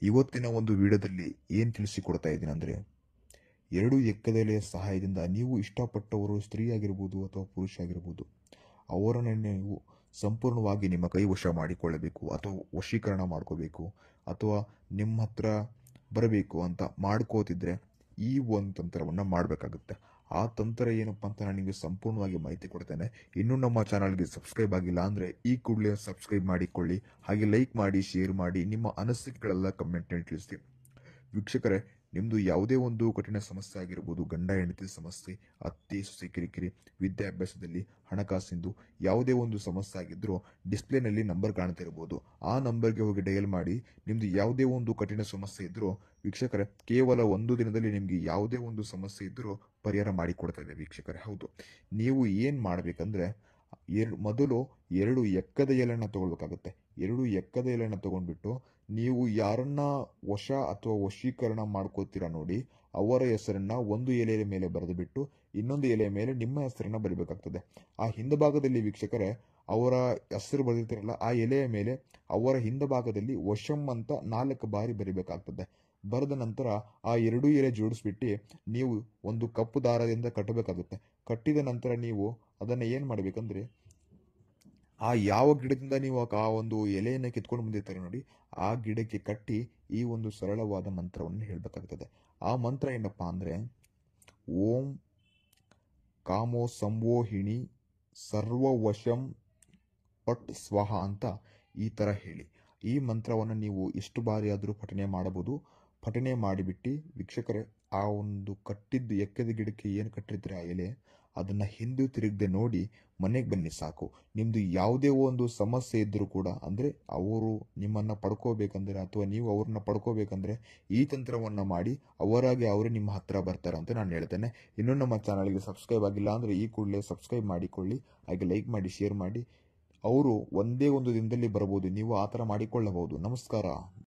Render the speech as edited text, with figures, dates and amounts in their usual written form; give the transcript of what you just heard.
ಇವತ್ತಿನ ಒಂದು ವಿಡಿಯೋದಲ್ಲಿ ಏನು ತಿಳಿಸಿಕೊಡ್ತಾ ಇದ್ದೀನಿ ಅಂದರೆ, 2 ಎಕ್ಕದೆಲೆಯ ಸಹಾಯದಿಂದ ನೀವು ಇಷ್ಟಪಟ್ಟವರು ಸ್ತ್ರೀ ಆಗಿರ್ಬೋದು ಅಥವಾ ಪುರುಷ ಆಗಿರ್ಬೋದು, ಅವರನ್ನು ನೀವು ಸಂಪೂರ್ಣವಾಗಿ ನಿಮ್ಮ ಕೈ ವಶ ಮಾಡಿಕೊಳ್ಳಬೇಕು ಅಥವಾ ವಶೀಕರಣ ಮಾಡ್ಕೋಬೇಕು ಅಥವಾ ನಿಮ್ಮ ಹತ್ರ ಬರಬೇಕು ಅಂತ ಮಾಡ್ಕೋತಿದ್ರೆ ಈ ಒಂದು ತಂತ್ರವನ್ನು ಮಾಡಬೇಕಾಗುತ್ತೆ. ಆ ತಂತ್ರ ಏನಪ್ಪ ಅಂತ ನಾನು ನಿಮಗೆ ಸಂಪೂರ್ಣವಾಗಿ ಮಾಹಿತಿ ಕೊಡ್ತೇನೆ. ಇನ್ನೂ ನಮ್ಮ ಚಾನಲ್ಗೆ ಸಬ್ಸ್ಕ್ರೈಬ್ ಆಗಿಲ್ಲ ಅಂದರೆ ಈ ಕೂಡಲೇ ಸಬ್ಸ್ಕ್ರೈಬ್ ಮಾಡಿಕೊಳ್ಳಿ, ಹಾಗೆ ಲೈಕ್ ಮಾಡಿ, ಶೇರ್ ಮಾಡಿ, ನಿಮ್ಮ ಅನಿಸಿಕೆಗಳೆಲ್ಲ ಕಮೆಂಟ್ನಲ್ಲಿ ತಿಳಿಸಿ. ವೀಕ್ಷಕರೇ, ನಿಮ್ಮದು ಯಾವುದೇ ಒಂದು ಕಠಿಣ ಸಮಸ್ಯೆ ಆಗಿರ್ಬೋದು, ಗಂಡ ಹೆಂಡತಿ ಸಮಸ್ಯೆ, ಅತ್ತೆ ಸೊಸೆ ಕಿರಿಕಿರಿ, ವಿದ್ಯಾಭ್ಯಾಸದಲ್ಲಿ, ಹಣಕಾಸಿಂದು ಯಾವುದೇ ಒಂದು ಸಮಸ್ಯೆ ಆಗಿದ್ರೂ ಡಿಸ್ಪ್ಲೇನಲ್ಲಿ ನಂಬರ್ ಕಾಣ್ತಾ ಇರ್ಬೋದು. ಆ ನಂಬರ್ಗೆ ಹೋಗಿ ಡಯಲ್ ಮಾಡಿ ನಿಮ್ಮದು ಯಾವುದೇ ಒಂದು ಕಠಿಣ ಸಮಸ್ಯೆ ಇದ್ರೂ ವೀಕ್ಷಕರೇ ಕೇವಲ ಒಂದು ದಿನದಲ್ಲಿ ನಿಮಗೆ ಯಾವುದೇ ಒಂದು ಸಮಸ್ಯೆ ಇದ್ರೂ ಪರಿಹಾರ ಮಾಡಿಕೊಡ್ತದೆ ವೀಕ್ಷಕರೇ. ಹೌದು, ನೀವು ಏನು ಮಾಡಬೇಕಂದ್ರೆ ಮೊದಲು 2 ಎಕ್ಕದ ಎಲೆಯನ್ನು ತಗೊಳ್ಬೇಕಾಗುತ್ತೆ. 2 ಎಕ್ಕದ ಎಲೆಯನ್ನು ತಗೊಂಡ್ಬಿಟ್ಟು ನೀವು ಯಾರನ್ನ ವಶ ಅಥವಾ ವಶೀಕರಣ ಮಾಡ್ಕೋತೀರಾ ನೋಡಿ, ಅವರ ಹೆಸರನ್ನ ಒಂದು ಎಲೆಯ ಮೇಲೆ ಬರೆದು ಬಿಟ್ಟು ಇನ್ನೊಂದು ಎಲೆಯ ಮೇಲೆ ನಿಮ್ಮ ಹೆಸರನ್ನ ಬರೀಬೇಕಾಗ್ತದೆ. ಆ ಹಿಂದಭಾಗದಲ್ಲಿ ವೀಕ್ಷಕರೇ ಅವರ ಹೆಸರು ಬರೆದಿರ್ತಾರಲ್ಲ, ಆ ಎಲೆಯ ಮೇಲೆ ಅವರ ಹಿಂದಭಾಗದಲ್ಲಿ ವಶಂ ಅಂತ 4 ಬಾರಿ ಬರಿಬೇಕಾಗ್ತದೆ. ಬರೆದ ನಂತರ ಆ 2 ಎಲೆ ಜೋಡಿಸ್ಬಿಟ್ಟು ನೀವು ಒಂದು ಕಪ್ಪು ದಾರದಿಂದ ಕಟ್ಟಬೇಕಾಗುತ್ತೆ. ಕಟ್ಟಿದ ನಂತರ ನೀವು ಅದನ್ನು ಏನು ಮಾಡಬೇಕಂದ್ರೆ, ಆ ಯಾವ ಗಿಡದಿಂದ ನೀವು ಆ ಒಂದು ಎಲೆಯನ್ನು ಕಿತ್ಕೊಂಡು ಬಂದಿರ್ತಾರೆ ನೋಡಿ, ಆ ಗಿಡಕ್ಕೆ ಕಟ್ಟಿ ಈ ಒಂದು ಸರಳವಾದ ಮಂತ್ರವನ್ನು ಹೇಳಬೇಕಾಗ್ತದೆ. ಆ ಮಂತ್ರ ಏನಪ್ಪಾ ಅಂದರೆ, ಓಂ ಕಾಮೋ ಸಂವೋಹಿಣಿ ಸರ್ವವಶಂ ಪಟ್ ಸ್ವಹ ಅಂತ ಈ ಥರ ಹೇಳಿ. ಈ ಮಂತ್ರವನ್ನು ನೀವು ಎಷ್ಟು ಬಾರಿ ಆದರೂ ಪಠನೆ ಮಾಡಬಹುದು. ಪಠನೆ ಮಾಡಿಬಿಟ್ಟು ವೀಕ್ಷಕರೇ ಆ ಒಂದು ಕಟ್ಟಿದ್ದು ಎಕ್ಕದ ಗಿಡಕ್ಕೆ ಏನು ಕಟ್ಟಿರ್ತೀರ ಆ ಎಲೆ, ಅದನ್ನು ಹಿಂದೆ ತಿರುಗದೆ ನೋಡಿ ಮನೆಗೆ ಬನ್ನಿ ಸಾಕು. ನಿಮ್ಮದು ಯಾವುದೇ ಒಂದು ಸಮಸ್ಯೆ ಇದ್ದರೂ ಕೂಡ, ಅಂದರೆ ಅವರು ನಿಮ್ಮನ್ನು ಪಡ್ಕೋಬೇಕಂದ್ರೆ ಅಥವಾ ನೀವು ಅವ್ರನ್ನ ಪಡ್ಕೋಬೇಕಂದ್ರೆ ಈ ತಂತ್ರವನ್ನು ಮಾಡಿ ಅವರಾಗಿ ಅವರೇ ನಿಮ್ಮ ಹತ್ರ ಬರ್ತಾರೆ ಅಂತ ನಾನು ಹೇಳ್ತೇನೆ. ಇನ್ನೂ ನಮ್ಮ ಚಾನಲ್ಗೆ ಸಬ್ಸ್ಕ್ರೈಬ್ ಆಗಿಲ್ಲ ಅಂದರೆ ಈ ಕೂಡಲೇ ಸಬ್ಸ್ಕ್ರೈಬ್ ಮಾಡಿಕೊಳ್ಳಿ, ಹಾಗೆ ಲೈಕ್ ಮಾಡಿ, ಶೇರ್ ಮಾಡಿ. ಅವರು ಒಂದೇ ಒಂದು ದಿನದಲ್ಲಿ ಬರಬಹುದು, ನೀವು ಆ ಥರ ಮಾಡಿಕೊಳ್ಳಬಹುದು. ನಮಸ್ಕಾರ.